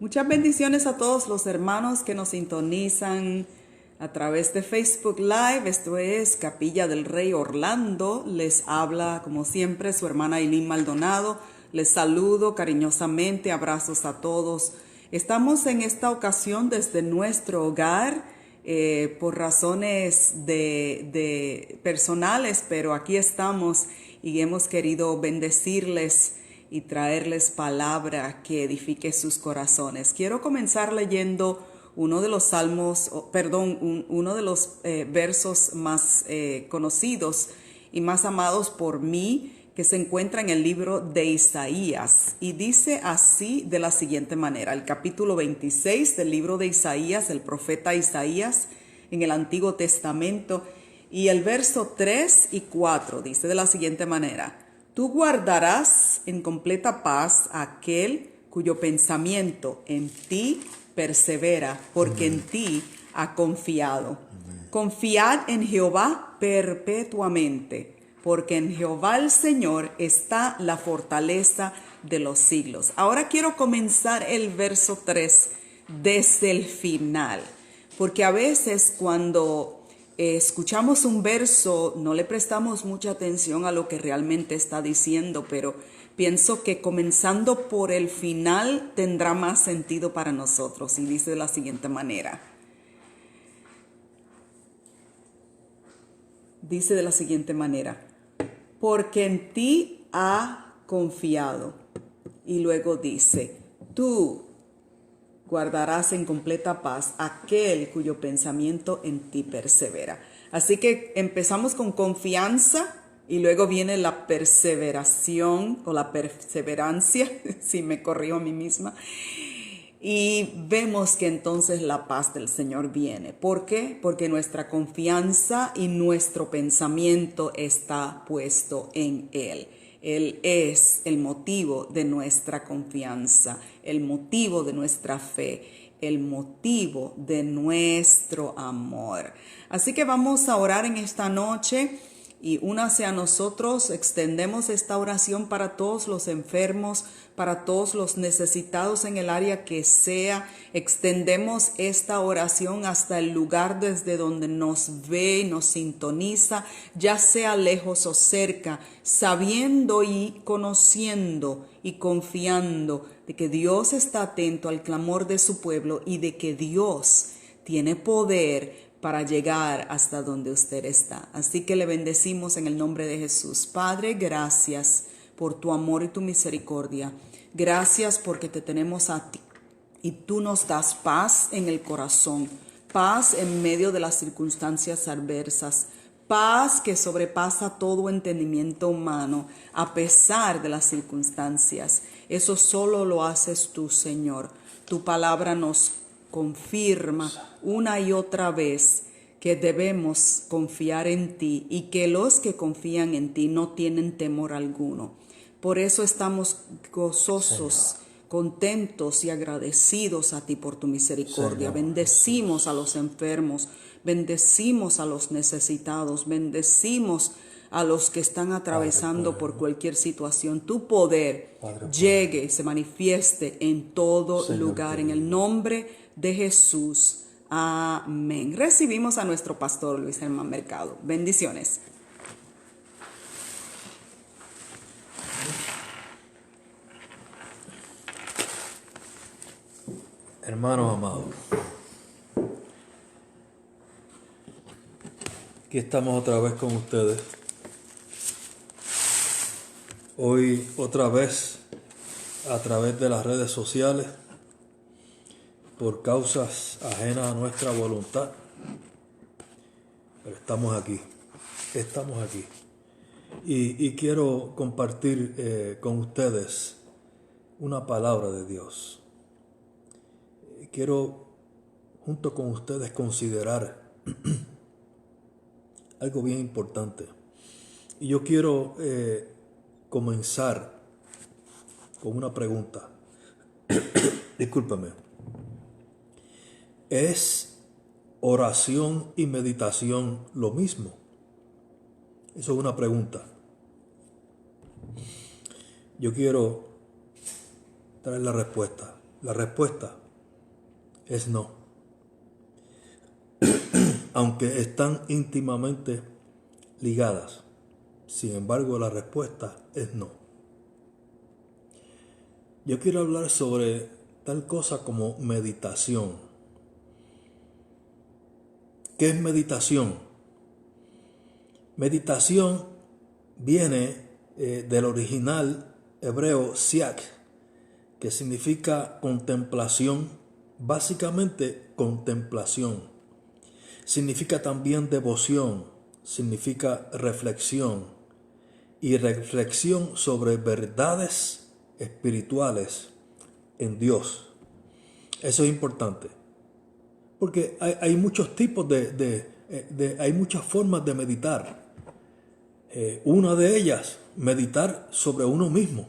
Muchas bendiciones a todos los hermanos que nos sintonizan a través de Facebook Live. Esto es Capilla del Rey Orlando. Les habla, como siempre, su hermana Eileen Maldonado. Les saludo cariñosamente, abrazos a todos. Estamos en esta ocasión desde nuestro hogar por razones de personales, pero aquí estamos y hemos querido bendecirles y traerles palabra que edifique sus corazones. Quiero comenzar leyendo uno de los salmos, uno de los versos más conocidos y más amados por mí, que se encuentra en el libro de Isaías, y dice así de la siguiente manera: el capítulo 26 del libro de Isaías, el profeta Isaías en el Antiguo Testamento, y el verso 3 y 4 dice de la siguiente manera: Tú guardarás en completa paz a aquel cuyo pensamiento en ti persevera, porque en ti ha confiado. Confiad en Jehová perpetuamente, porque en Jehová el Señor está la fortaleza de los siglos. Ahora quiero comenzar el verso 3 desde el final, porque a veces cuando escuchamos un verso no le prestamos mucha atención a lo que realmente está diciendo, pero pienso que comenzando por el final tendrá más sentido para nosotros, y dice de la siguiente manera. Dice de la siguiente manera: porque en ti ha confiado. Y luego dice: tú guardarás en completa paz aquel cuyo pensamiento en ti persevera. Así que empezamos con confianza y luego viene la perseveración o la perseverancia, si me corrijo a mí misma. Y vemos que entonces la paz del Señor viene. ¿Por qué? Porque nuestra confianza y nuestro pensamiento está puesto en Él. Él es el motivo de nuestra confianza, el motivo de nuestra fe, el motivo de nuestro amor. Así que vamos a orar en esta noche. Y únase a nosotros, extendemos esta oración para todos los enfermos, para todos los necesitados en el área que sea. Extendemos esta oración hasta el lugar desde donde nos ve y nos sintoniza, ya sea lejos o cerca, sabiendo y conociendo y confiando de que Dios está atento al clamor de su pueblo y de que Dios tiene poder para llegar hasta donde usted está. Así que le bendecimos en el nombre de Jesús. Padre, gracias por tu amor y tu misericordia. Gracias porque te tenemos a ti y tú nos das paz en el corazón, paz en medio de las circunstancias adversas, paz que sobrepasa todo entendimiento humano a pesar de las circunstancias. Eso solo lo haces tú, Señor. Tu palabra nos confirma una y otra vez que debemos confiar en ti y que los que confían en ti no tienen temor alguno. Por eso estamos gozosos, contentos y agradecidos a ti por tu misericordia. Bendecimos a los enfermos, bendecimos a los necesitados, bendecimos a los que están atravesando por cualquier situación. Tu poder llegue y se manifieste en todo lugar, en el nombre de Jesús. Amén. Recibimos a nuestro pastor Luis Germán Mercado. Bendiciones. Hermanos amados, aquí estamos otra vez con ustedes. Hoy otra vez a través de las redes sociales, por causas ajenas a nuestra voluntad, pero estamos aquí. Y quiero compartir con ustedes una palabra de Dios. Quiero junto con ustedes considerar algo bien importante. Y yo quiero comenzar con una pregunta. Discúlpame. ¿Es oración y meditación lo mismo? Eso es una pregunta. Yo quiero traer la respuesta. La respuesta es no. Aunque están íntimamente ligadas, sin embargo, la respuesta es no. Yo quiero hablar sobre tal cosa como meditación. ¿Qué es meditación? Meditación viene del original hebreo siak, que significa contemplación, básicamente contemplación. Significa también devoción, significa reflexión y reflexión sobre verdades espirituales en Dios. Eso es importante, porque hay muchos tipos hay muchas formas de meditar. Una de ellas, meditar sobre uno mismo.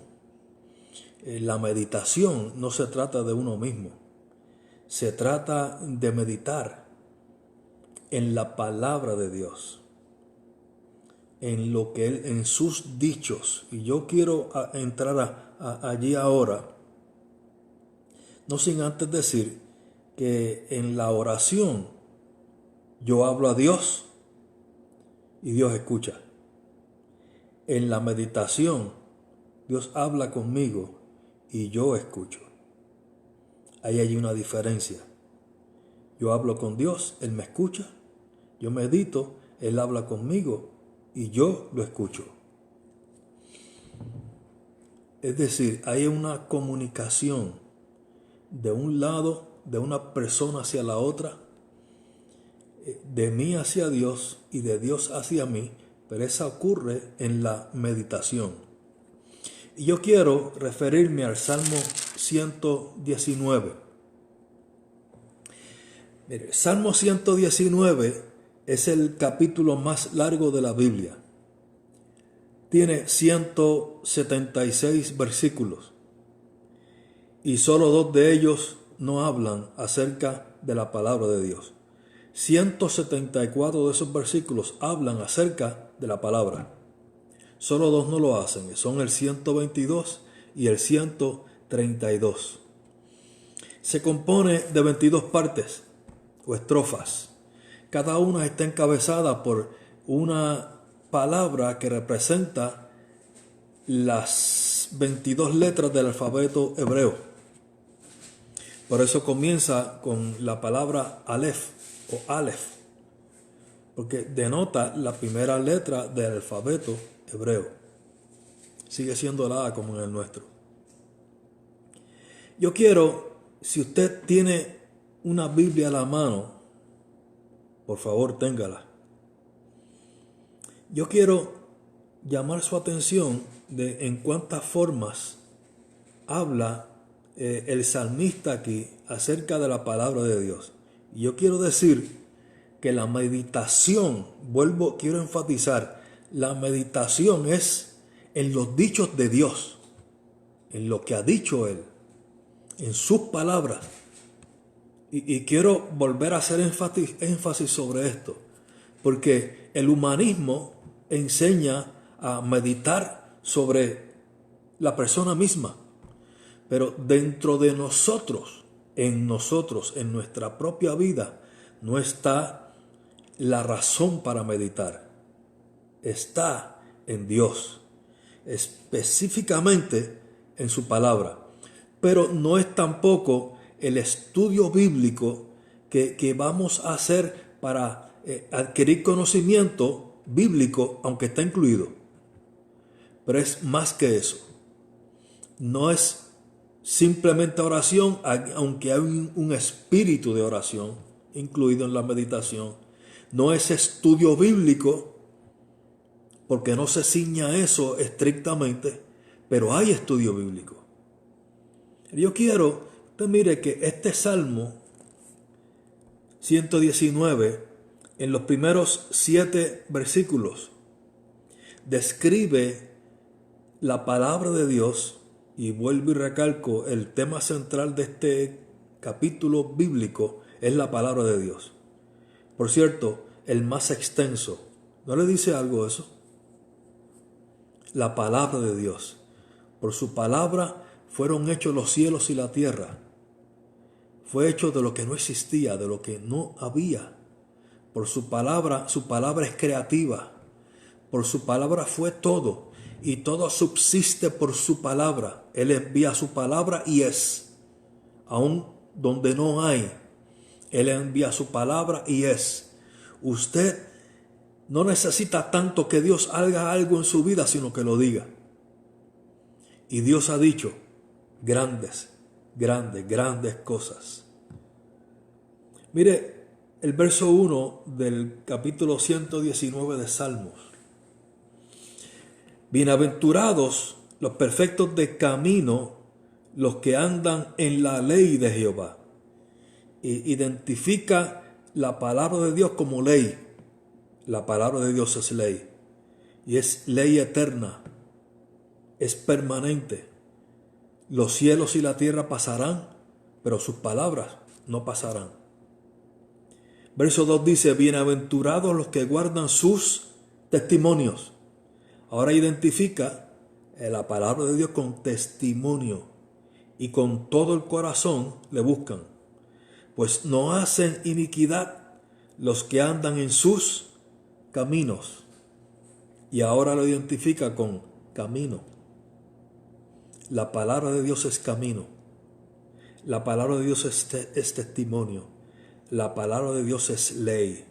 La meditación no se trata de uno mismo, se trata de meditar en la palabra de Dios, en lo que Él, en sus dichos. Y yo quiero entrar allí ahora, no sin antes decir que en la oración yo hablo a Dios y Dios escucha. En la meditación Dios habla conmigo y yo escucho. Ahí hay una diferencia. Yo hablo con Dios, Él me escucha. Yo medito, Él habla conmigo y yo lo escucho. Es decir, hay una comunicación de un lado, de una persona hacia la otra, de mí hacia Dios y de Dios hacia mí, pero esa ocurre en la meditación. Y yo quiero referirme al Salmo 119. Mire, Salmo 119 es el capítulo más largo de la Biblia. Tiene 176 versículos y solo 2 de ellos no hablan acerca de la palabra de Dios. 174 de esos versículos hablan acerca de la palabra. Solo 2 no lo hacen, son el 122 y el 132. Se compone de 22 partes o estrofas. Cada una está encabezada por una palabra que representa las 22 letras del alfabeto hebreo. Por eso comienza con la palabra Aleph o Aleph, porque denota la primera letra del alfabeto hebreo. Sigue siendo la A como en el nuestro. Yo quiero, si usted tiene una Biblia a la mano, por favor téngala. Yo quiero llamar su atención de en cuántas formas habla el salmista aquí acerca de la palabra de Dios. Y yo quiero decir que la meditación, quiero enfatizar, la meditación es en los dichos de Dios, en lo que ha dicho Él, en sus palabras. Y quiero volver a hacer énfasis sobre esto, porque el humanismo enseña a meditar sobre la persona misma, pero dentro de nosotros, en nuestra propia vida, no está la razón para meditar. Está en Dios, específicamente en su palabra, pero no es tampoco el estudio bíblico que vamos a hacer para adquirir conocimiento bíblico, aunque está incluido. Pero es más que eso. No es simplemente oración, aunque hay un espíritu de oración incluido en la meditación. No es estudio bíblico, porque no se ciñe a eso estrictamente, pero hay estudio bíblico. Yo quiero usted mire que este Salmo 119, en los primeros 7 versículos, describe la palabra de Dios, y vuelvo y recalco, el tema central de este capítulo bíblico es la palabra de Dios. Por cierto, el más extenso. ¿No le dice algo eso? La palabra de Dios. Por su palabra fueron hechos los cielos y la tierra. fue hecho de lo que no existía, de lo que no había. Por su palabra es creativa. Por su palabra fue todo. Y todo subsiste por su palabra. Él envía su palabra y es. Aún donde no hay, Él envía su palabra y es. Usted no necesita tanto que Dios haga algo en su vida, sino que lo diga. Y Dios ha dicho grandes cosas. Mire el verso 1 del capítulo 119 de Salmos. Bienaventurados los perfectos de camino, los que andan en la ley de Jehová. Identifica la palabra de Dios como ley. La palabra de Dios es ley. Y es ley eterna. Es permanente. Los cielos y la tierra pasarán, pero sus palabras no pasarán. Verso 2 dice, bienaventurados los que guardan sus testimonios. Ahora identifica la palabra de Dios con testimonio y con todo el corazón le buscan. Pues no hacen iniquidad los que andan en sus caminos. Y ahora lo identifica con camino. La palabra de Dios es camino. La palabra de Dios es testimonio. La palabra de Dios es ley.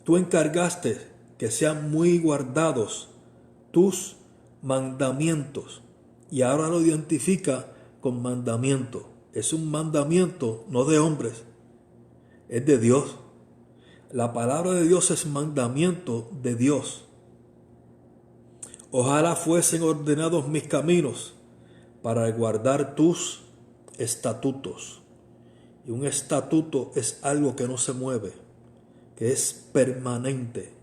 Tú encargaste que sean muy guardados tus mandamientos. Y ahora lo identifica con mandamiento. Es un mandamiento no de hombres, es de Dios. La palabra de Dios es mandamiento de Dios. Ojalá fuesen ordenados mis caminos para guardar tus estatutos. Y un estatuto es algo que no se mueve, que es permanente.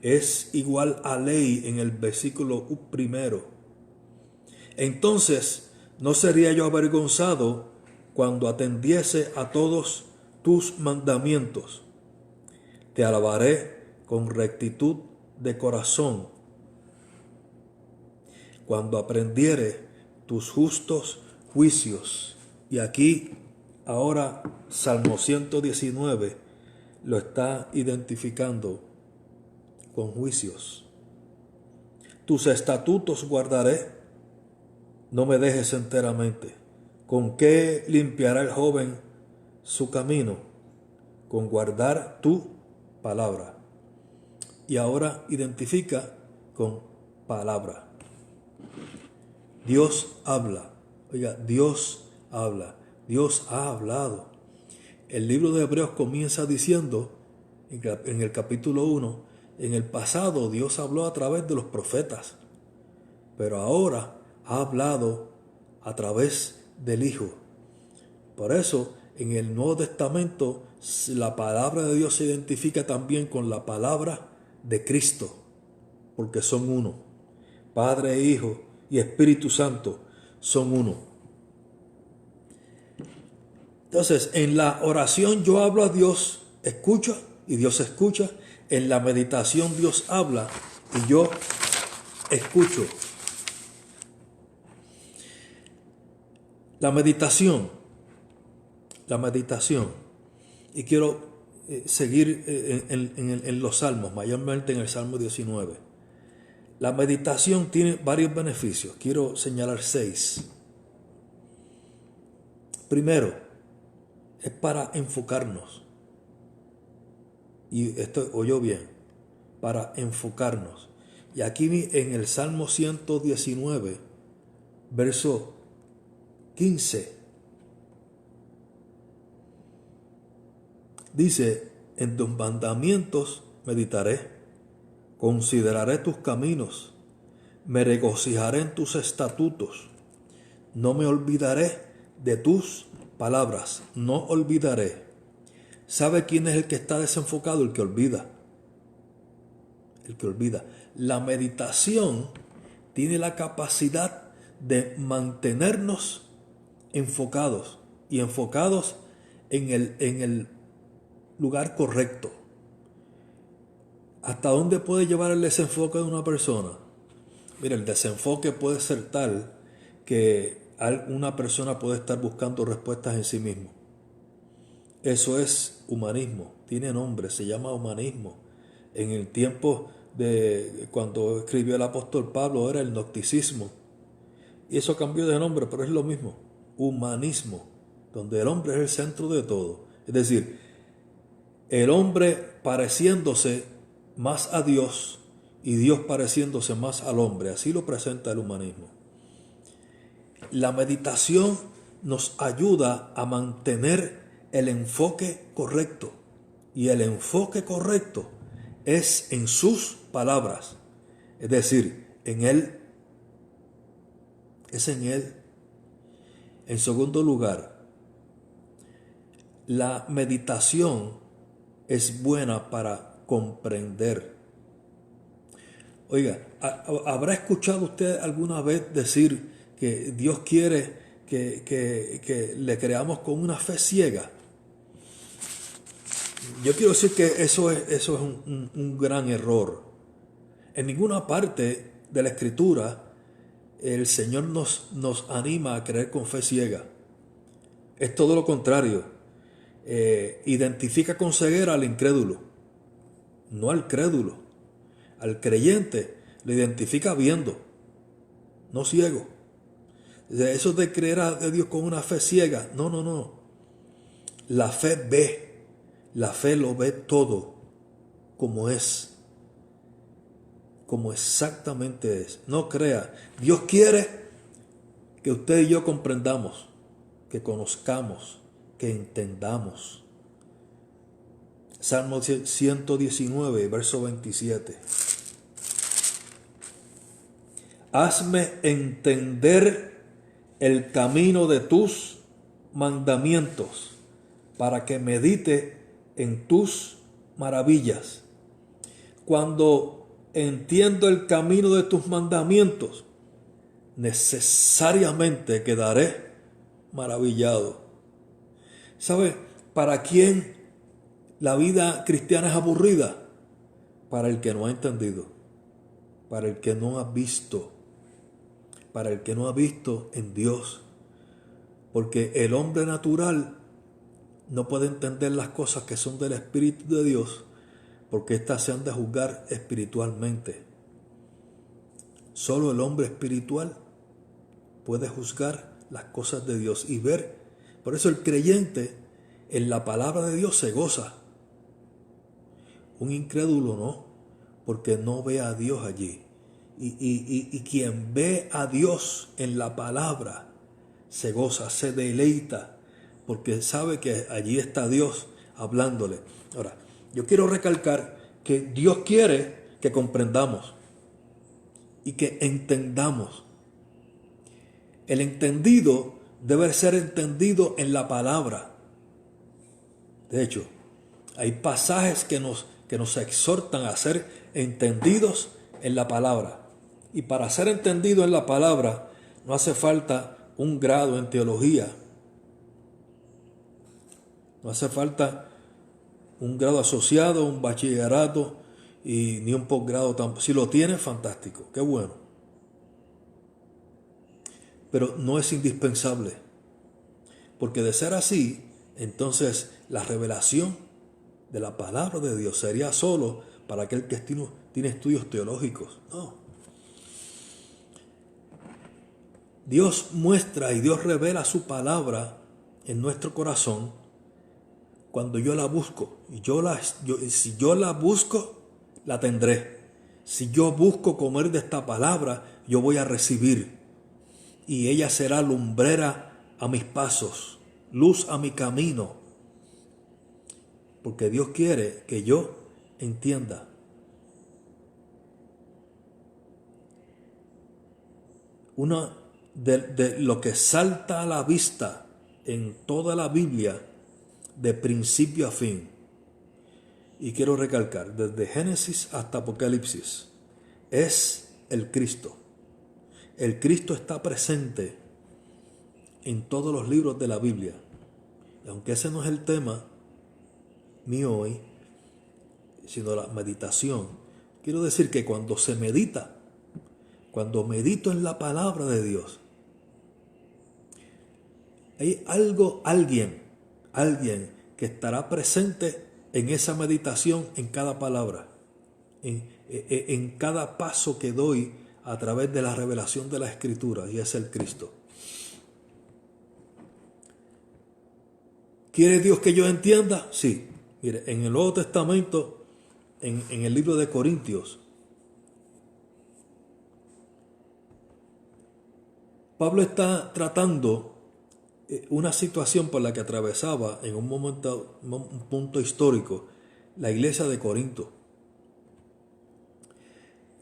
Es igual a ley en el versículo primero. Entonces, no sería yo avergonzado cuando atendiese a todos tus mandamientos. Te alabaré con rectitud de corazón cuando aprendiere tus justos juicios. Y aquí, ahora, Salmo 119 lo está identificando con juicios. Tus estatutos guardaré, no me dejes enteramente. ¿Con qué limpiará el joven su camino? Con guardar tu palabra. Y ahora identifica con palabra. Dios habla. Oiga, Dios habla. Dios ha hablado. El libro de Hebreos comienza diciendo, en el capítulo 1, en el pasado Dios habló a través de los profetas, pero ahora ha hablado a través del Hijo. Por eso, en el Nuevo Testamento, la palabra de Dios se identifica también con la palabra de Cristo, porque son uno. Padre, Hijo y Espíritu Santo son uno. Entonces, en la oración yo hablo a Dios, escucho y Dios escucha. En la meditación Dios habla y yo escucho. La meditación. Y quiero seguir en los salmos, mayormente en el Salmo 19. La meditación tiene varios beneficios. Quiero señalar 6. Primero, es para enfocarnos. Y esto oyó bien, para enfocarnos. Y aquí en el Salmo 119, verso 15, dice, en tus mandamientos meditaré, consideraré tus caminos, me regocijaré en tus estatutos, no me olvidaré de tus palabras, no olvidaré. ¿Sabe quién es el que está desenfocado? El que olvida. El que olvida. La meditación tiene la capacidad de mantenernos enfocados y enfocados en el lugar correcto. ¿Hasta dónde puede llevar el desenfoque de una persona? Mira, el desenfoque puede ser tal que una persona puede estar buscando respuestas en sí mismo. Eso es humanismo, tiene nombre, se llama humanismo. En el tiempo de cuando escribió el apóstol Pablo era el gnosticismo. Y eso cambió de nombre, pero es lo mismo, humanismo, donde el hombre es el centro de todo. Es decir, el hombre pareciéndose más a Dios y Dios pareciéndose más al hombre. Así lo presenta el humanismo. La meditación nos ayuda a mantener el enfoque correcto. Y el enfoque correcto es en sus palabras. Es decir, en Él. Es en Él. En segundo lugar, la meditación es buena para comprender. Oiga, ¿habrá escuchado usted alguna vez decir que Dios quiere que le creamos con una fe ciega? Yo quiero decir que eso es un gran error. En ninguna parte de la Escritura el Señor nos anima a creer con fe ciega. Es todo lo contrario. Identifica con ceguera al incrédulo, no al crédulo. Al creyente lo identifica viendo, no ciego. Eso de creer a Dios con una fe ciega, no. La fe ve, la fe lo ve todo como es, como exactamente es. No crea. Dios quiere que usted y yo comprendamos, que conozcamos, que entendamos. Salmo 119, verso 27. Hazme entender el camino de tus mandamientos, para que medite en tus maravillas. Cuando entiendo el camino de tus mandamientos, necesariamente quedaré maravillado. ¿Sabe para quién la vida cristiana es aburrida? Para el que no ha entendido, para el que no ha visto, para el que no ha visto en Dios. Porque el hombre natural no puede entender las cosas que son del Espíritu de Dios, porque éstas se han de juzgar espiritualmente. Solo el hombre espiritual puede juzgar las cosas de Dios y ver. Por eso el creyente en la palabra de Dios se goza. Un incrédulo no, porque no ve a Dios allí. Y quien ve a Dios en la palabra se goza, se deleita, porque sabe que allí está Dios hablándole. Ahora, yo quiero recalcar que Dios quiere que comprendamos y que entendamos. El entendido debe ser entendido en la palabra. De hecho, hay pasajes que nos exhortan a ser entendidos en la palabra. Y para ser entendido en la palabra no hace falta un grado en teología. No hace falta un grado asociado, un bachillerato y ni un posgrado tampoco. Si lo tiene, fantástico, qué bueno. Pero no es indispensable. Porque de ser así, entonces la revelación de la palabra de Dios sería solo para aquel que tiene estudios teológicos. No. Dios muestra y Dios revela su palabra en nuestro corazón cuando yo la busco. Si yo la busco, la tendré. Si yo busco comer de esta palabra, yo voy a recibir. Y ella será lumbrera a mis pasos, luz a mi camino. Porque Dios quiere que yo entienda. Una de lo que salta a la vista en toda la Biblia, de principio a fin, y quiero recalcar, desde Génesis hasta Apocalipsis, es el Cristo. El Cristo está presente en todos los libros de la Biblia. Y aunque ese no es el tema mío hoy, sino la meditación, quiero decir que cuando se medita, cuando medito en la palabra de Dios, hay alguien que estará presente en esa meditación, en cada palabra, en cada paso que doy a través de la revelación de la Escritura, y es el Cristo. ¿Quiere Dios que yo entienda? Sí. Mire, en el Nuevo Testamento, en el libro de Corintios, Pablo está tratando una situación por la que atravesaba en un punto histórico la iglesia de Corinto.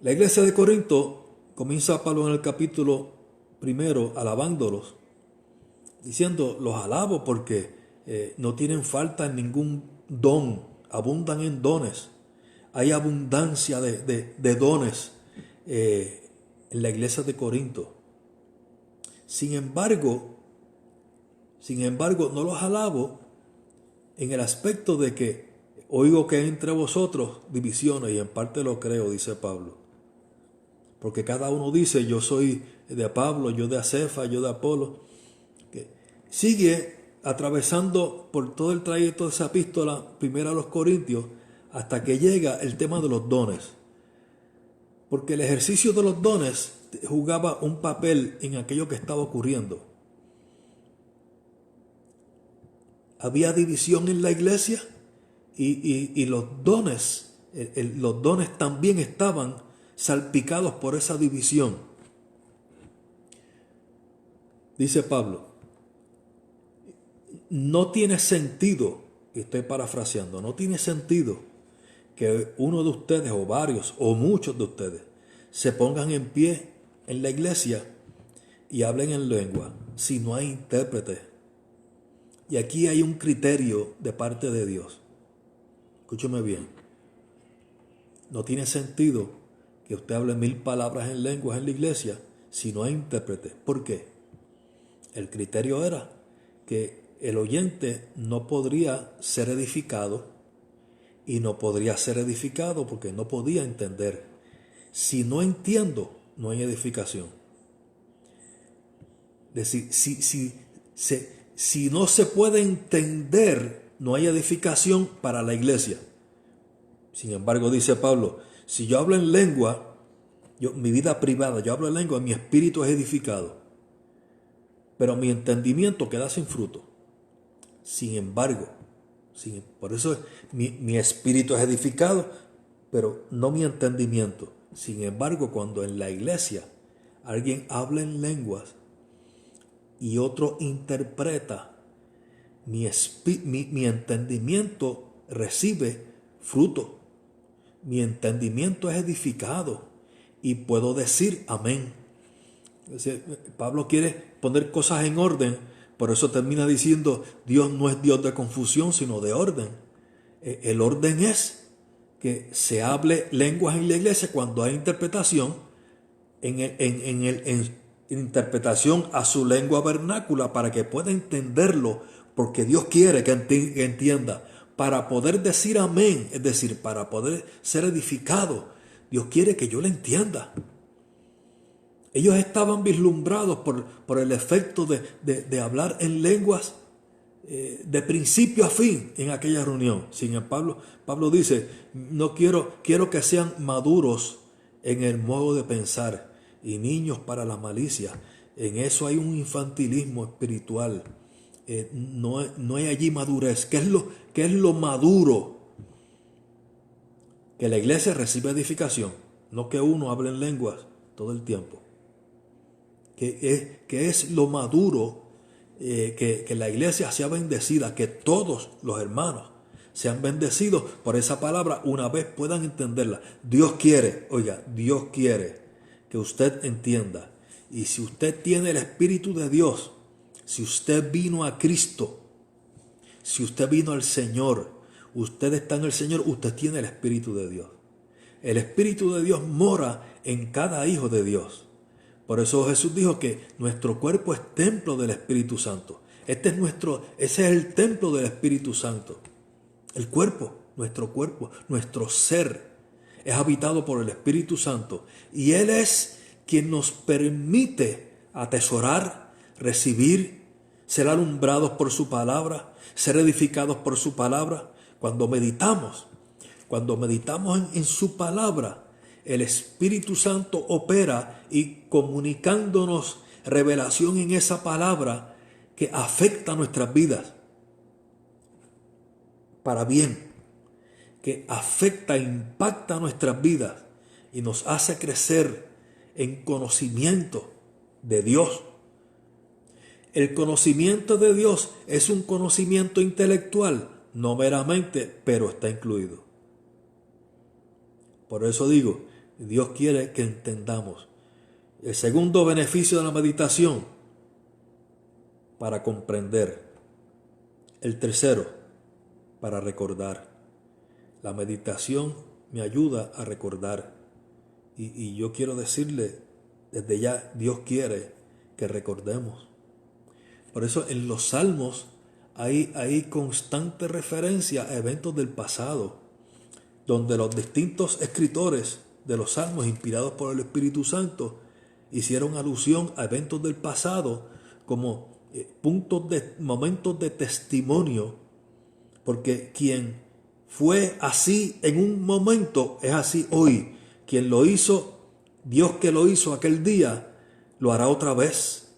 La iglesia de Corinto, comienza Pablo en el capítulo 1 alabándolos, diciendo: los alabo porque no tienen falta en ningún don, abundan en dones. Hay abundancia de dones en la iglesia de Corinto. Sin embargo, no los alabo en el aspecto de que oigo que hay entre vosotros divisiones, y en parte lo creo, dice Pablo. Porque cada uno dice: yo soy de Pablo, yo de Cefa, yo de Apolo. Sigue atravesando por todo el trayecto de esa epístola primera a los Corintios hasta que llega el tema de los dones. Porque el ejercicio de los dones jugaba un papel en aquello que estaba ocurriendo. Había división en la iglesia y los dones también estaban salpicados por esa división. Dice Pablo: no tiene sentido, y estoy parafraseando, no tiene sentido que uno de ustedes, o varios, o muchos de ustedes, se pongan en pie en la iglesia y hablen en lengua si no hay intérprete. Y aquí hay un criterio de parte de Dios. Escúcheme bien. No tiene sentido que usted hable 1000 palabras en lenguas en la iglesia si no hay intérprete. ¿Por qué? El criterio era que el oyente no podría ser edificado, y no podría ser edificado porque no podía entender. Si no entiendo, no hay edificación. Es decir, si no se puede entender, no hay edificación para la iglesia. Sin embargo, dice Pablo: si yo hablo en lengua, mi vida privada, yo hablo en lengua, mi espíritu es edificado, pero mi entendimiento queda sin fruto. Sin embargo, por eso mi espíritu es edificado, pero no mi entendimiento. Sin embargo, cuando en la iglesia alguien habla en lenguas y otro interpreta, mi entendimiento recibe fruto. Mi entendimiento es edificado y puedo decir amén. Es decir, Pablo quiere poner cosas en orden. Por eso termina diciendo: Dios no es Dios de confusión, sino de orden. El orden es que se hable lenguas en la iglesia cuando hay interpretación, en interpretación a su lengua vernácula, para que pueda entenderlo, porque Dios quiere que entienda. Para poder decir amén, es decir, para poder ser edificado, Dios quiere que yo le entienda. Ellos estaban vislumbrados por el efecto de hablar en lenguas de principio a fin en aquella reunión. Sin embargo, Pablo dice: no quiero que sean maduros en el modo de pensar y niños para la malicia. En eso hay un infantilismo espiritual. No hay allí madurez. ¿Qué es lo maduro? Que la iglesia reciba edificación, no que uno hable en lenguas todo el tiempo. Que es lo maduro, que la iglesia sea bendecida, que todos los hermanos sean bendecidos por esa palabra una vez puedan entenderla. Dios quiere que usted entienda. Y si usted tiene el Espíritu de Dios, si usted vino a Cristo, si usted vino al Señor, usted está en el Señor, usted tiene el Espíritu de Dios. El Espíritu de Dios mora en cada hijo de Dios. Por eso Jesús dijo que nuestro cuerpo es templo del Espíritu Santo. Ese es el templo del Espíritu Santo. El cuerpo, nuestro ser es habitado por el Espíritu Santo. Y Él es quien nos permite atesorar, recibir, ser alumbrados por su palabra, ser edificados por su palabra. Cuando meditamos en su palabra, el Espíritu Santo opera y comunicándonos revelación en esa palabra que afecta nuestras vidas para bien, que afecta e impacta nuestras vidas y nos hace crecer en conocimiento de Dios. El conocimiento de Dios es un conocimiento intelectual, no meramente, pero está incluido. Por eso digo, Dios quiere que entendamos. El segundo beneficio de la meditación, para comprender. El tercero, para recordar. La meditación me ayuda a recordar. Y yo quiero decirle, desde ya, Dios quiere que recordemos. Por eso en los salmos hay constante referencia a eventos del pasado, donde los distintos escritores de los salmos inspirados por el Espíritu Santo hicieron alusión a eventos del pasado como momentos de testimonio, porque quien fue así en un momento es así hoy. Quien lo hizo, Dios que lo hizo aquel día, lo hará otra vez.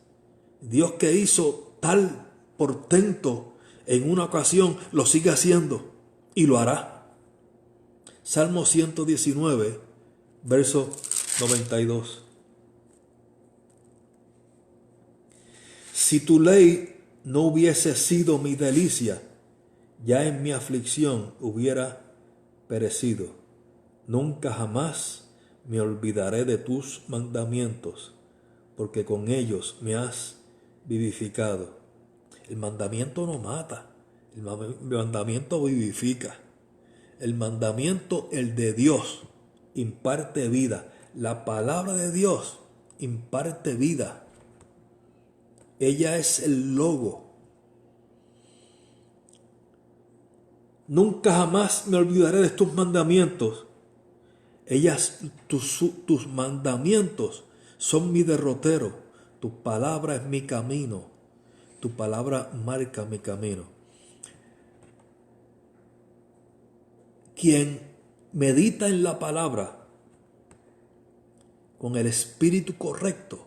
Dios que hizo tal portento en una ocasión, lo sigue haciendo y lo hará. Salmo 119, verso 92. Si tu ley no hubiese sido mi delicia, ya en mi aflicción hubiera perecido. Nunca jamás me olvidaré de tus mandamientos, porque con ellos me has vivificado. El mandamiento no mata, el mandamiento vivifica. El mandamiento, el de Dios, imparte vida. La palabra de Dios imparte vida. Ella es el logo. Nunca jamás me olvidaré de tus mandamientos. Tus mandamientos son mi derrotero. Tu palabra es mi camino. Tu palabra marca mi camino. Quien medita en la palabra con el espíritu correcto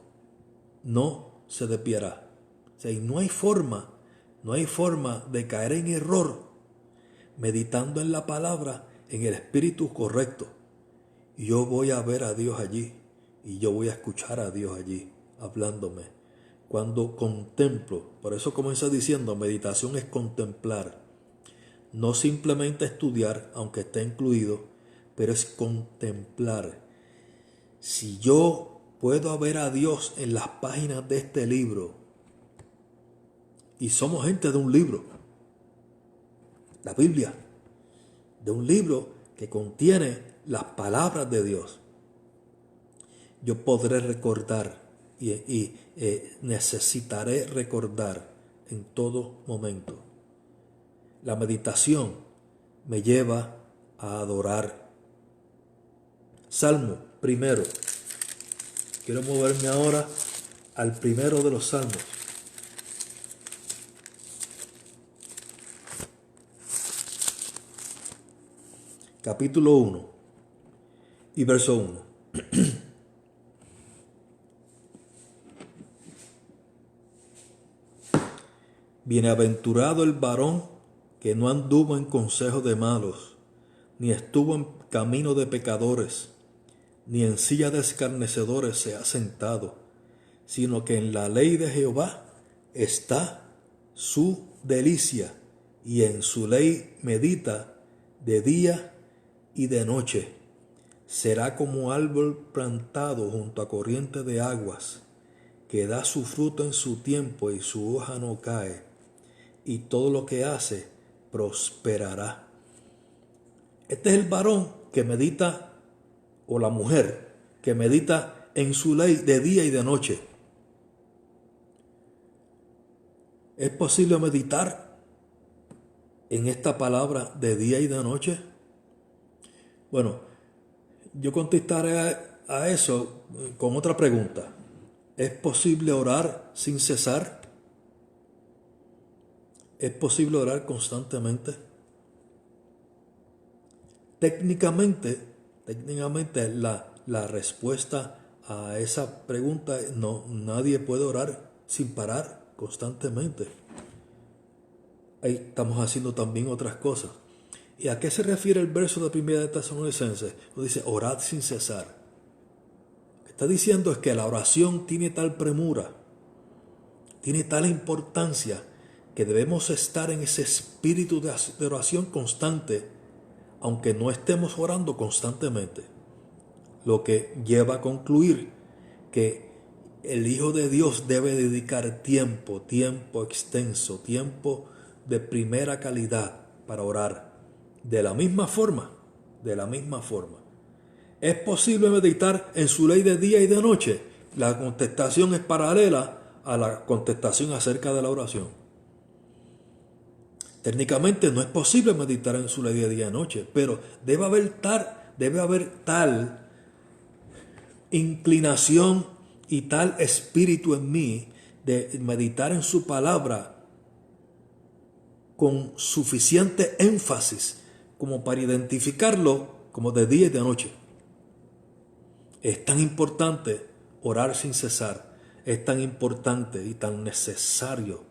no se desviará. O sea, y no hay forma de caer en error meditando en la palabra en el espíritu correcto. Y yo voy a ver a Dios allí y yo voy a escuchar a Dios allí hablándome. Cuando contemplo, por eso comienza diciendo, meditación es contemplar. No simplemente estudiar, aunque esté incluido, pero es contemplar. Si yo puedo ver a Dios en las páginas de este libro, y somos gente de un libro, la Biblia, de un libro que contiene las palabras de Dios, yo podré recordar y necesitaré recordar en todo momento. La meditación me lleva a adorar. Salmo primero. Quiero moverme ahora al primero de los salmos. Capítulo 1 y verso 1. Bienaventurado el varón que no anduvo en consejo de malos, ni estuvo en camino de pecadores, ni en silla de escarnecedores se ha sentado, sino que en la ley de Jehová está su delicia, y en su ley medita de día y de noche. Será como árbol plantado junto a corriente de aguas, que da su fruto en su tiempo y su hoja no cae, y todo lo que hace prosperará. Este es el varón que medita, o la mujer que medita en su ley de día y de noche. ¿Es posible meditar en esta palabra de día y de noche? Bueno, yo contestaré a eso con otra pregunta. ¿Es posible orar sin cesar? ¿Es posible orar constantemente? Técnicamente la respuesta a esa pregunta es no, nadie puede orar sin parar constantemente. Ahí estamos haciendo también otras cosas. ¿Y a qué se refiere el verso de 1 de Tesalonicenses? Dice, orad sin cesar. Lo que está diciendo es que la oración tiene tal premura, tiene tal importancia, que debemos estar en ese espíritu de oración constante, aunque no estemos orando constantemente. Lo que lleva a concluir que el Hijo de Dios debe dedicar tiempo extenso, tiempo de primera calidad para orar. De la misma forma. ¿Es posible meditar en su ley de día y de noche? La contestación es paralela a la contestación acerca de la oración. Técnicamente no es posible meditar en su ley de día y noche, pero debe haber tal inclinación y tal espíritu en mí de meditar en su palabra con suficiente énfasis como para identificarlo como de día y de noche. Es tan importante orar sin cesar, es tan importante y tan necesario,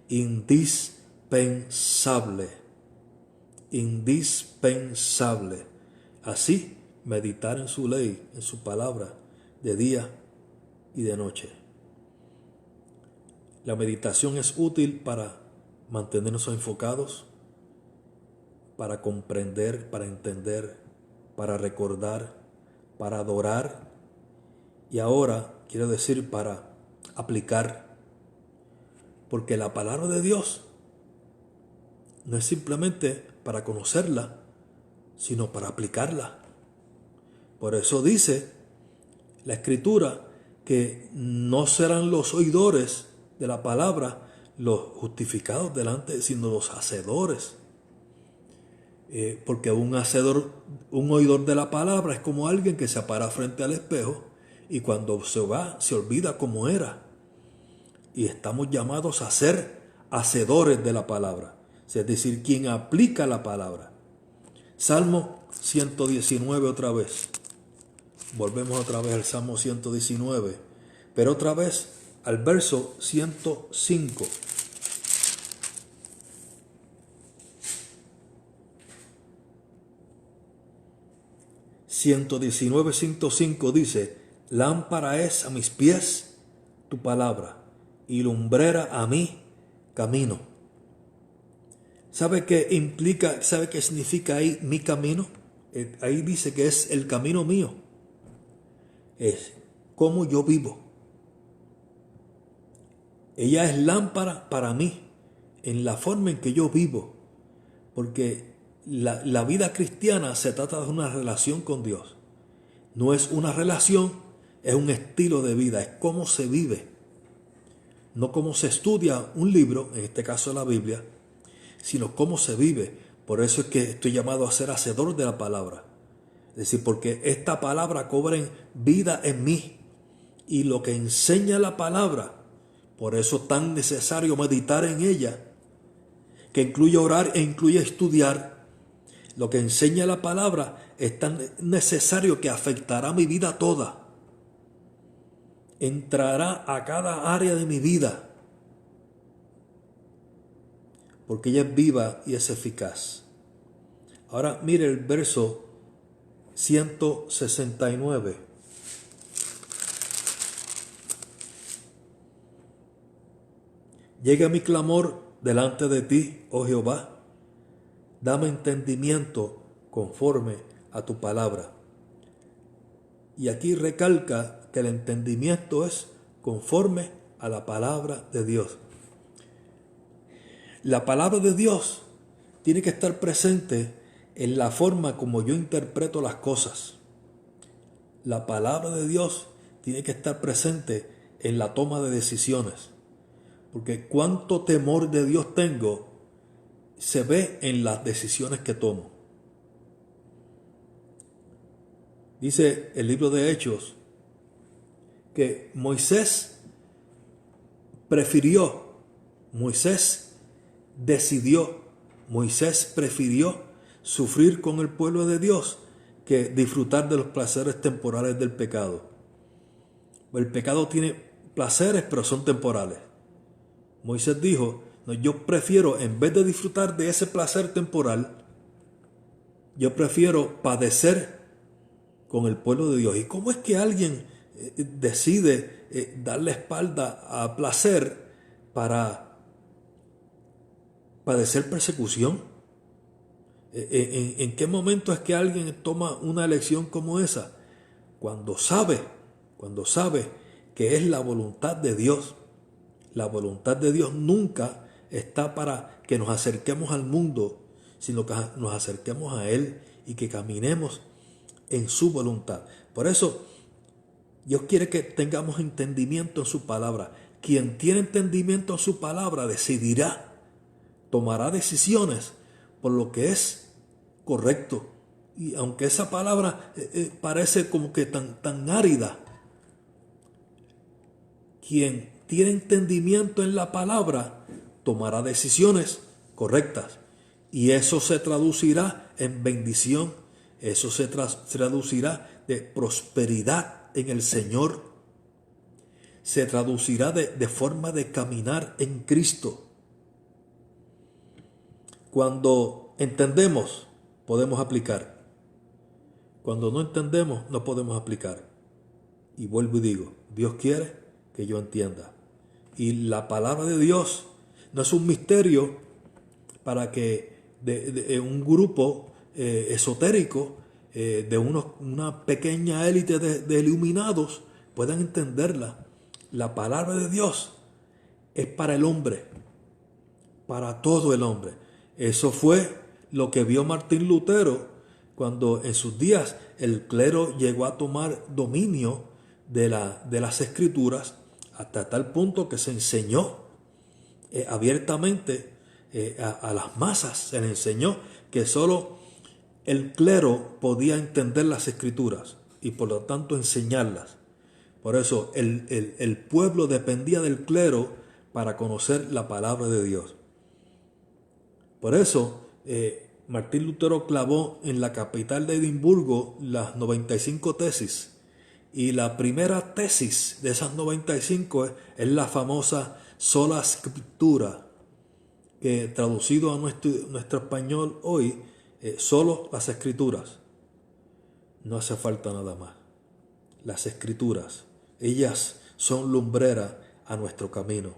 indispensable. Así, meditar en su ley, en su palabra, de día y de noche. La meditación es útil para mantenernos enfocados, para comprender, para entender, para recordar, para adorar y ahora quiero decir para aplicar, porque la palabra de Dios no es simplemente para conocerla, sino para aplicarla. Por eso dice la Escritura que no serán los oidores de la palabra los justificados delante, sino los hacedores. Porque un oidor de la palabra es como alguien que se para frente al espejo y cuando se va se olvida cómo era. Y estamos llamados a ser hacedores de la palabra, es decir, quien aplica la palabra. Salmo 119 otra vez. Volvemos otra vez al Salmo 119, pero otra vez al verso 105. (119, 105) dice: lámpara es a mis pies tu palabra y lumbrera a mi camino. ¿Sabe qué implica, sabe qué significa ahí mi camino? Ahí dice que es el camino mío. Es cómo yo vivo. Ella es lámpara para mí en la forma en que yo vivo, porque la vida cristiana se trata de una relación con Dios. No es una relación, es un estilo de vida, es cómo se vive. No cómo se estudia un libro, en este caso la Biblia, sino cómo se vive. Por eso es que estoy llamado a ser hacedor de la palabra. Es decir, porque esta palabra cobra vida en mí. Y lo que enseña la palabra, por eso es tan necesario meditar en ella, que incluye orar e incluye estudiar. Lo que enseña la palabra es tan necesario que afectará mi vida toda. Entrará a cada área de mi vida. Porque ella es viva y es eficaz. Ahora mire el verso 169. Llega mi clamor delante de ti, oh Jehová. Dame entendimiento conforme a tu palabra. Y aquí recalca que el entendimiento es conforme a la palabra de Dios. La palabra de Dios tiene que estar presente en la forma como yo interpreto las cosas. La palabra de Dios tiene que estar presente en la toma de decisiones. Porque cuánto temor de Dios tengo se ve en las decisiones que tomo. Dice el libro de Hechos que Moisés Moisés prefirió sufrir con el pueblo de Dios que disfrutar de los placeres temporales del pecado. El pecado tiene placeres, pero son temporales. Moisés dijo, no, yo prefiero, en vez de disfrutar de ese placer temporal, yo prefiero padecer con el pueblo de Dios. ¿Y cómo es que alguien decide darle espalda a placer para padecer persecución? ¿En qué momento es que alguien toma una elección como esa? Cuando sabe que es la voluntad de Dios. La voluntad de Dios nunca está para que nos acerquemos al mundo, sino que nos acerquemos a Él y que caminemos en su voluntad. Por eso, Dios quiere que tengamos entendimiento en su palabra. Quien tiene entendimiento en su palabra decidirá, tomará decisiones por lo que es correcto. Y aunque esa palabra parece como que tan árida, quien tiene entendimiento en la palabra tomará decisiones correctas. Y eso se traducirá en bendición. Eso se traducirá de prosperidad en el Señor. Se traducirá de forma de caminar en Cristo. Cuando entendemos, podemos aplicar. Cuando no entendemos, no podemos aplicar. Y vuelvo y digo, Dios quiere que yo entienda. Y la palabra de Dios no es un misterio para que de un grupo esotérico, de una pequeña élite de iluminados puedan entenderla. La palabra de Dios es para el hombre, para todo el hombre. Eso fue lo que vio Martín Lutero cuando en sus días el clero llegó a tomar dominio de las escrituras hasta tal punto que se enseñó abiertamente a las masas. Se les enseñó que solo el clero podía entender las escrituras y por lo tanto enseñarlas. Por eso el pueblo dependía del clero para conocer la palabra de Dios. Por eso Martín Lutero clavó en la capital de Edimburgo las 95 tesis. Y la primera tesis de esas 95 es la famosa Sola Scriptura, que traducido a nuestro español hoy, solo las escrituras. No hace falta nada más. Las escrituras, ellas son lumbrera a nuestro camino.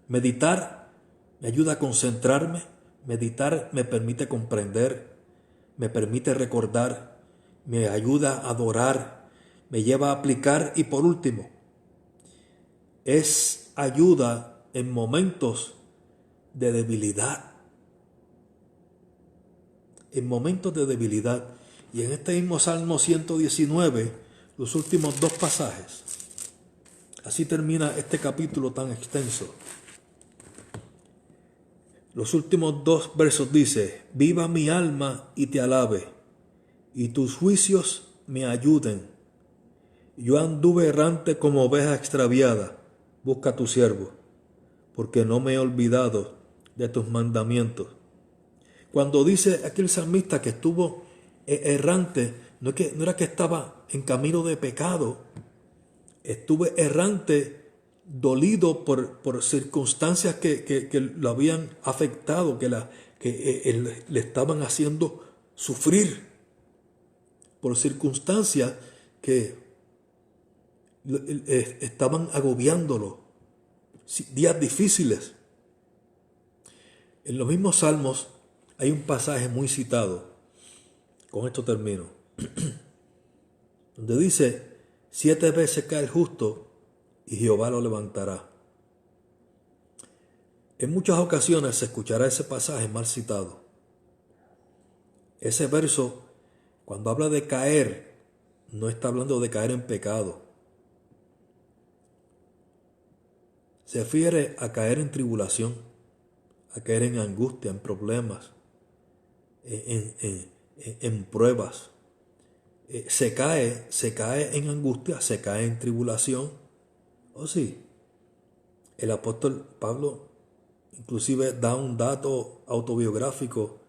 Meditar me ayuda a concentrarme. Meditar me permite comprender, me permite recordar, me ayuda a adorar, me lleva a aplicar y por último, es ayuda en momentos de debilidad. En momentos de debilidad. Y en este mismo Salmo 119, los últimos dos pasajes, así termina este capítulo tan extenso. Los últimos dos versos dice, viva mi alma y te alabe, y tus juicios me ayuden. Yo anduve errante como oveja extraviada, busca a tu siervo, porque no me he olvidado de tus mandamientos. Cuando dice aquí el salmista que estuvo errante, no era que estaba en camino de pecado, estuve errante, dolido por circunstancias que lo habían afectado, que le estaban haciendo sufrir, por circunstancias que estaban agobiándolo, días difíciles. En los mismos salmos hay un pasaje muy citado, con esto termino, donde dice, 7 veces cae el justo y Jehová lo levantará. En muchas ocasiones se escuchará ese pasaje mal citado. Ese verso, cuando habla de caer, no está hablando de caer en pecado. Se refiere a caer en tribulación, a caer en angustia, en problemas, en pruebas. Se cae en angustia, se cae en tribulación. ¿Oh sí? El apóstol Pablo inclusive da un dato autobiográfico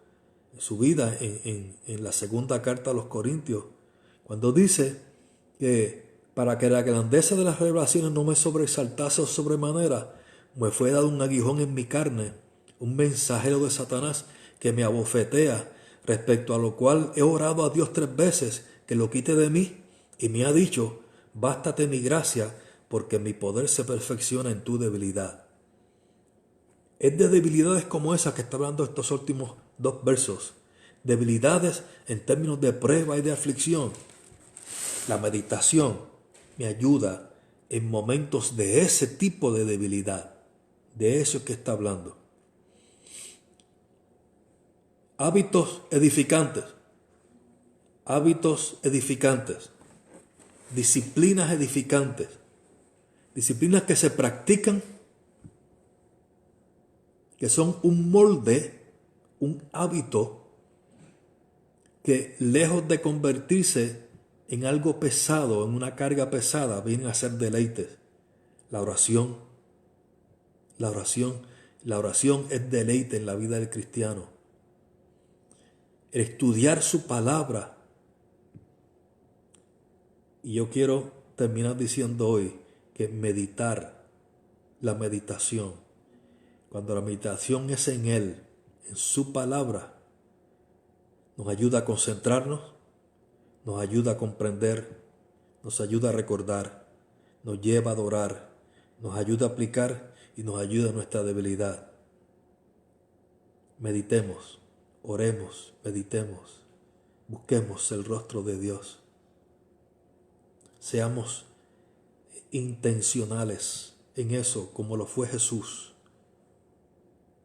en su vida en la segunda carta a los Corintios, cuando dice que para que la grandeza de las revelaciones no me sobresaltase sobremanera, me fue dado un aguijón en mi carne, un mensajero de Satanás que me abofetea, respecto a lo cual he orado a Dios 3 veces que lo quite de mí, y me ha dicho: bástate mi gracia, porque mi poder se perfecciona en tu debilidad. Es de debilidades como esa que está hablando estos últimos 2 versos. Debilidades en términos de prueba y de aflicción. La meditación me ayuda en momentos de ese tipo de debilidad. De eso es que está hablando. Hábitos edificantes. Hábitos edificantes. Disciplinas edificantes. Disciplinas que se practican, que son un molde, un hábito que lejos de convertirse en algo pesado, en una carga pesada, vienen a ser deleites. La oración es deleite en la vida del cristiano. El estudiar su palabra. Y yo quiero terminar diciendo hoy que la meditación, cuando la meditación es en Él, en su palabra, nos ayuda a concentrarnos, nos ayuda a comprender, nos ayuda a recordar, nos lleva a adorar, nos ayuda a aplicar y nos ayuda a nuestra debilidad. Meditemos, oremos, meditemos, busquemos el rostro de Dios. Seamos intencionales en eso, como lo fue Jesús.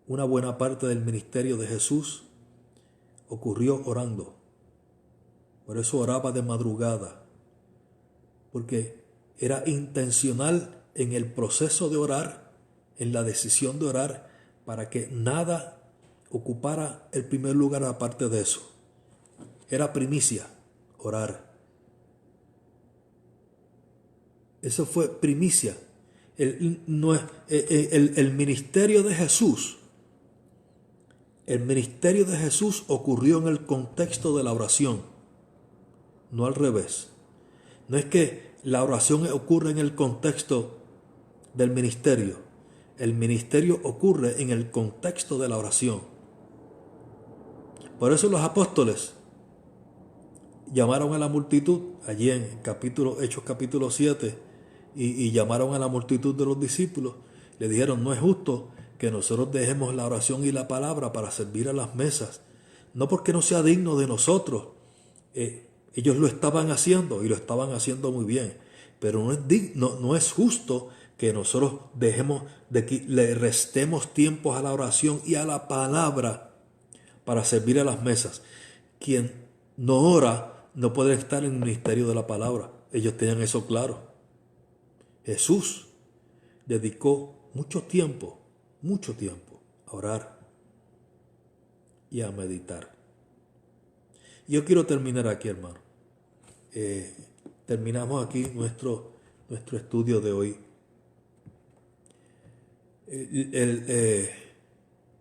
Una buena parte del ministerio de Jesús ocurrió orando. Por eso oraba de madrugada, porque era intencional en el proceso de orar, en la decisión de orar, para que nada ocupara el primer lugar aparte de eso. Era primicia, orar. Eso fue primicia. El ministerio de Jesús. El ministerio de Jesús ocurrió en el contexto de la oración, no al revés. No es que la oración ocurre en el contexto del ministerio. El ministerio ocurre en el contexto de la oración. Por eso los apóstoles llamaron a la multitud, allí en Hechos capítulo 7, y llamaron a la multitud de los discípulos. Le dijeron: no es justo que nosotros dejemos la oración y la palabra para servir a las mesas. No porque no sea digno de nosotros. Ellos lo estaban haciendo y lo estaban haciendo muy bien. Pero no es justo que nosotros le restemos tiempos a la oración y a la palabra para servir a las mesas. Quien no ora no puede estar en el ministerio de la palabra. Ellos tenían eso claro. Jesús dedicó mucho tiempo a orar y a meditar. Yo quiero terminar aquí, hermano. Terminamos aquí nuestro estudio de hoy.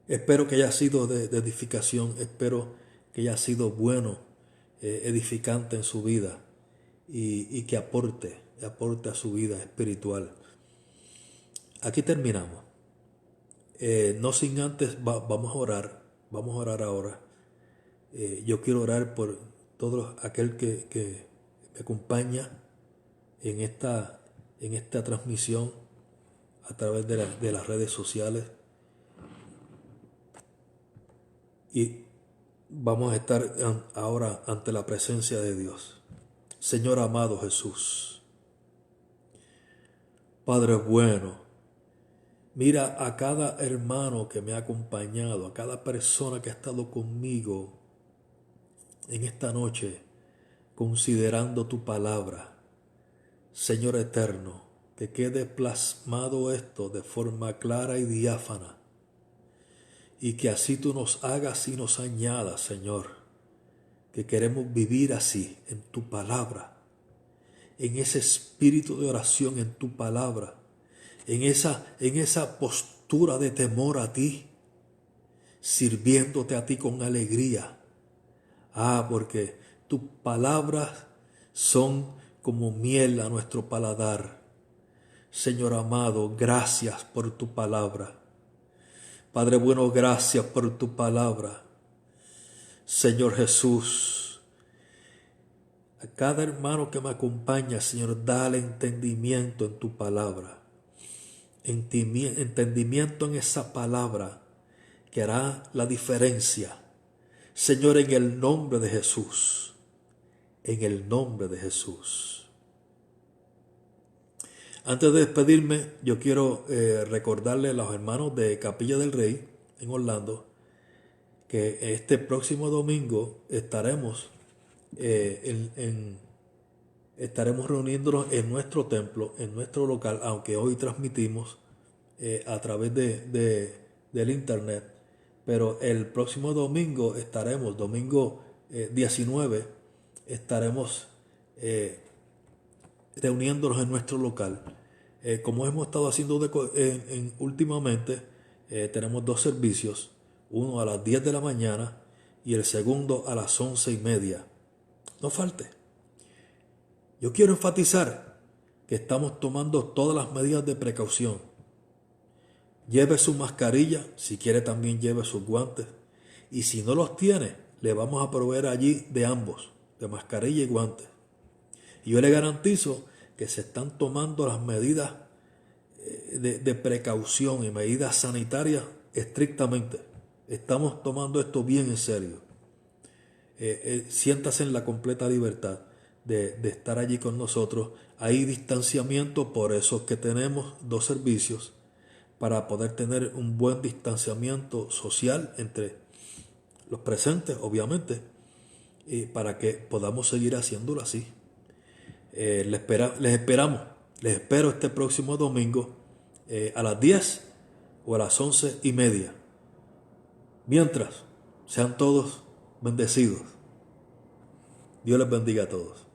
Espero que haya sido de edificación, espero que haya sido bueno, edificante en su vida y que aporte a su vida espiritual. Aquí terminamos. No sin antes vamos a orar ahora. Yo quiero orar por todo aquel que me acompaña en esta transmisión a través de las redes sociales. Y vamos a estar ahora ante la presencia de Dios. Señor amado Jesús, Padre bueno, mira a cada hermano que me ha acompañado, a cada persona que ha estado conmigo en esta noche, considerando tu palabra. Señor eterno, que quede plasmado esto de forma clara y diáfana, y que así tú nos hagas y nos añadas, Señor, que queremos vivir así, en tu palabra, en ese espíritu de oración en tu palabra, en esa postura postura de temor a ti, sirviéndote a ti con alegría. Porque tus palabras son como miel a nuestro paladar. Señor amado, gracias por tu palabra. Padre bueno, gracias por tu palabra. Señor Jesús, a cada hermano que me acompaña, Señor, dale entendimiento en tu palabra. Entendimiento en esa palabra que hará la diferencia. Señor, en el nombre de Jesús. En el nombre de Jesús. Antes de despedirme, yo quiero recordarle a los hermanos de Capilla del Rey en Orlando que este próximo domingo estaremos reuniéndonos en nuestro templo, en nuestro local, aunque hoy transmitimos a través del internet. Pero el próximo domingo domingo 19, estaremos reuniéndonos en nuestro local. Como hemos estado haciendo últimamente, tenemos 2 servicios, uno a las 10 de la mañana y el segundo a las 11:30. No falte. Yo quiero enfatizar que estamos tomando todas las medidas de precaución. Lleve su mascarilla, si quiere también lleve sus guantes. Y si no los tiene, le vamos a proveer allí de ambos, de mascarilla y guantes. Y yo le garantizo que se están tomando las medidas de precaución y medidas sanitarias estrictamente. Estamos tomando esto bien en serio. Siéntase en la completa libertad de estar allí con nosotros. Hay distanciamiento, por eso es que tenemos 2 servicios, para poder tener un buen distanciamiento social entre los presentes, obviamente, y para que podamos seguir haciéndolo así. Les espero este próximo domingo a las 10 o a las 11:30. Mientras, sean todos bendecidos. Dios les bendiga a todos.